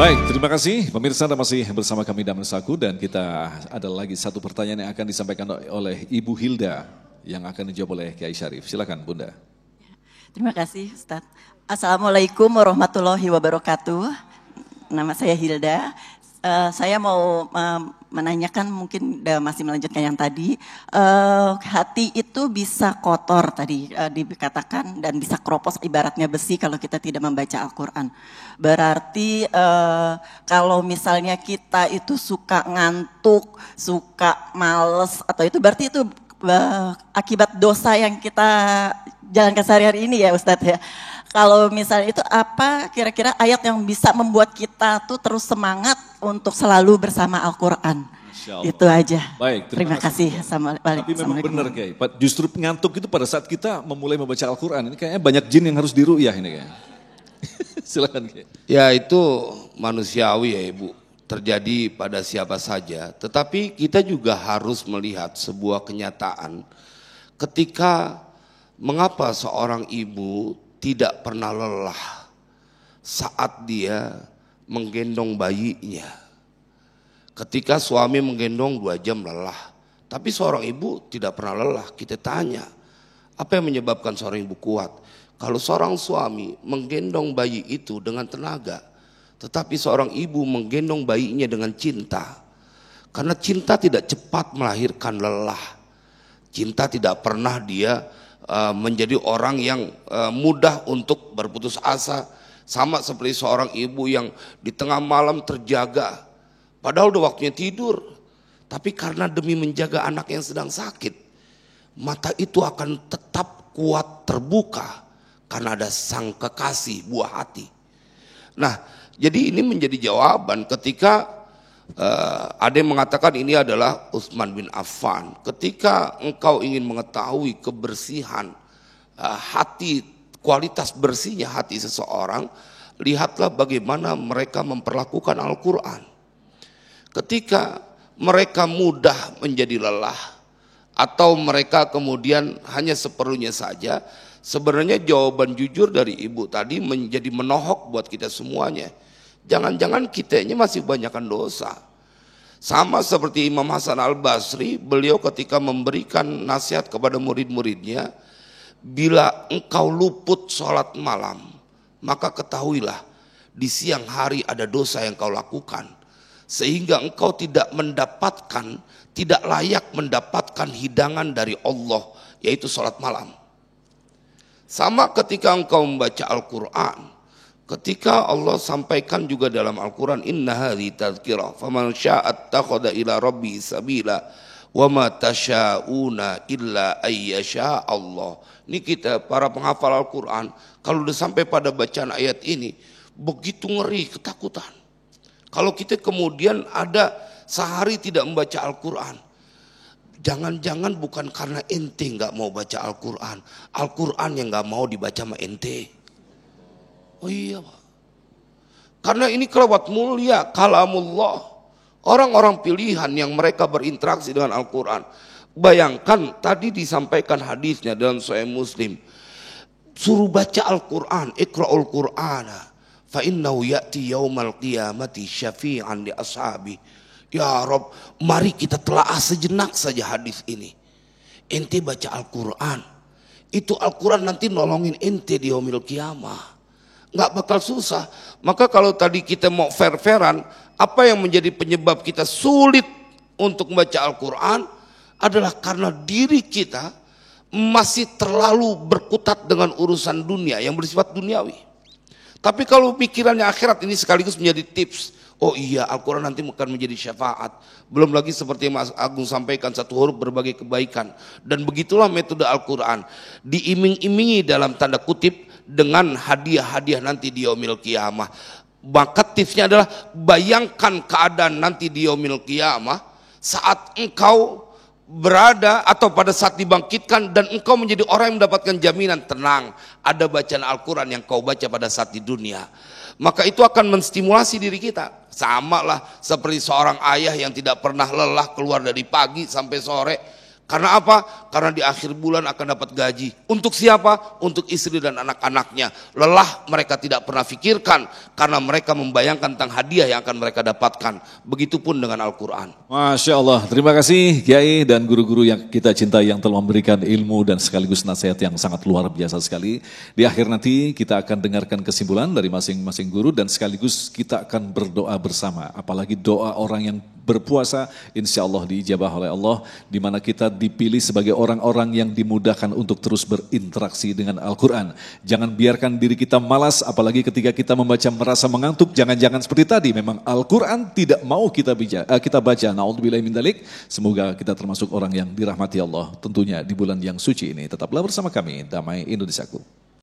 Baik, terima kasih pemirsa, Anda masih bersama kami Damai Saku dan kita ada lagi satu pertanyaan yang akan disampaikan oleh Ibu Hilda yang akan dijawab oleh Kiai Syarif. Silakan Bunda. Terima kasih Ustadz. Assalamualaikum warahmatullahi wabarakatuh. Nama saya Hilda. Saya mau menanyakan, mungkin masih melanjutkan yang tadi. Hati itu bisa kotor tadi dikatakan dan bisa keropos ibaratnya besi kalau kita tidak membaca Al-Quran. Berarti kalau misalnya kita itu suka ngantuk, suka males atau itu berarti itu akibat dosa yang kita jalankan sehari-hari ini ya Ustadz ya. Kalau misalnya itu apa kira-kira ayat yang bisa membuat kita tuh terus semangat untuk selalu bersama Al-Quran. Itu aja. Baik, terima kasih. Tapi memang benar Kiai, justru ngantuk itu pada saat kita memulai membaca Al-Quran. Ini kayaknya banyak jin yang harus diruyah ini kayaknya. Silakan Kiai. Ya itu manusiawi ya Ibu, terjadi pada siapa saja. Tetapi kita juga harus melihat sebuah kenyataan ketika mengapa seorang ibu tidak pernah lelah saat dia menggendong bayinya. Ketika suami menggendong 2 jam lelah, tapi seorang ibu tidak pernah lelah. Kita tanya, apa yang menyebabkan seorang ibu kuat? Kalau seorang suami menggendong bayi itu dengan tenaga, tetapi seorang ibu menggendong bayinya dengan cinta. Karena cinta tidak cepat melahirkan lelah. Cinta tidak pernah dia menjadi orang yang mudah untuk berputus asa. Sama seperti seorang ibu yang di tengah malam terjaga, padahal udah waktunya tidur, tapi karena demi menjaga anak yang sedang sakit, mata itu akan tetap kuat terbuka karena ada sang kekasih buah hati. Nah, jadi ini menjadi jawaban ketika ada yang mengatakan ini adalah Utsman bin Affan. Ketika engkau ingin mengetahui kebersihan hati, kualitas bersihnya hati seseorang, lihatlah bagaimana mereka memperlakukan Al-Quran. Ketika mereka mudah menjadi lelah atau mereka kemudian hanya seperlunya saja, sebenarnya jawaban jujur dari ibu tadi menjadi menohok buat kita semuanya. Jangan-jangan kitanya masih banyakkan dosa. Sama seperti Imam Hasan Al-Basri, beliau ketika memberikan nasihat kepada murid-muridnya, bila engkau luput sholat malam, maka ketahuilah di siang hari ada dosa yang kau lakukan, sehingga engkau tidak layak mendapatkan hidangan dari Allah, yaitu sholat malam. Sama ketika engkau membaca Al-Quran, ketika Allah sampaikan juga dalam Al-Quran, inna hadhi tadhkirah faman sya'at takhada ila rabbi sabila wa ma tasha'una illa ayyasha Allah. Ini kita para penghafal Al-Quran, kalau udah sampai pada bacaan ayat ini begitu ngeri, ketakutan. Kalau kita kemudian ada sehari tidak membaca Al-Quran, jangan-jangan bukan karena ente gak mau baca Al-Quran, Al-Quran yang gak mau dibaca sama ente. Oh iya Pak, karena ini kelewat mulia kalamullah, orang-orang pilihan yang mereka berinteraksi dengan Al-Quran. Bayangkan tadi disampaikan hadisnya dalam Sahih Muslim, suruh baca Al-Quran, iqra'ul Qur'ana fa innahu ya'ti yaumal qiyamati syafi'an li ashabi. Ya Rob, mari kita telaah sejenak saja hadis ini. Ente baca Al-Quran, itu Al-Quran nanti nolongin ente di yaumil qiyamah, nggak bakal susah. Maka kalau tadi kita mau fair-fairan, apa yang menjadi penyebab kita sulit untuk membaca Al-Quran adalah karena diri kita masih terlalu berkutat dengan urusan dunia yang bersifat duniawi. Tapi kalau pikirannya akhirat, ini sekaligus menjadi tips. Oh iya, Al-Quran nanti akan menjadi syafaat. Belum lagi seperti Mas Agung sampaikan, 1 huruf berbagai kebaikan. Dan begitulah metode Al-Quran, diiming-imingi dalam tanda kutip dengan hadiah-hadiah nanti di yaumil qiyamah. Maka tipsnya adalah bayangkan keadaan nanti di yaumil qiyamah saat engkau berada atau pada saat dibangkitkan dan engkau menjadi orang yang mendapatkan jaminan tenang, ada bacaan Al-Quran yang kau baca pada saat di dunia. Maka itu akan menstimulasi diri kita. Sama lah seperti seorang ayah yang tidak pernah lelah keluar dari pagi sampai sore. Karena apa? Karena di akhir bulan akan dapat gaji. Untuk siapa? Untuk istri dan anak-anaknya. Lelah mereka tidak pernah pikirkan karena mereka membayangkan tentang hadiah yang akan mereka dapatkan. Begitupun dengan Al-Quran. Masya Allah, terima kasih Kiai dan guru-guru yang kita cintai yang telah memberikan ilmu dan sekaligus nasihat yang sangat luar biasa sekali. Di akhir nanti kita akan dengarkan kesimpulan dari masing-masing guru dan sekaligus kita akan berdoa bersama. Apalagi doa orang yang berpuasa, insya Allah diijabah oleh Allah, di mana kita dipilih sebagai orang-orang yang dimudahkan untuk terus berinteraksi dengan Al-Quran. Jangan biarkan diri kita malas, apalagi ketika kita membaca merasa mengantuk. Jangan-jangan seperti tadi, memang Al-Quran tidak mau kita baca. Na'udzubillahi min dzalik. Semoga kita termasuk orang yang dirahmati Allah, tentunya di bulan yang suci ini. Tetaplah bersama kami, Damai Indonesiaku.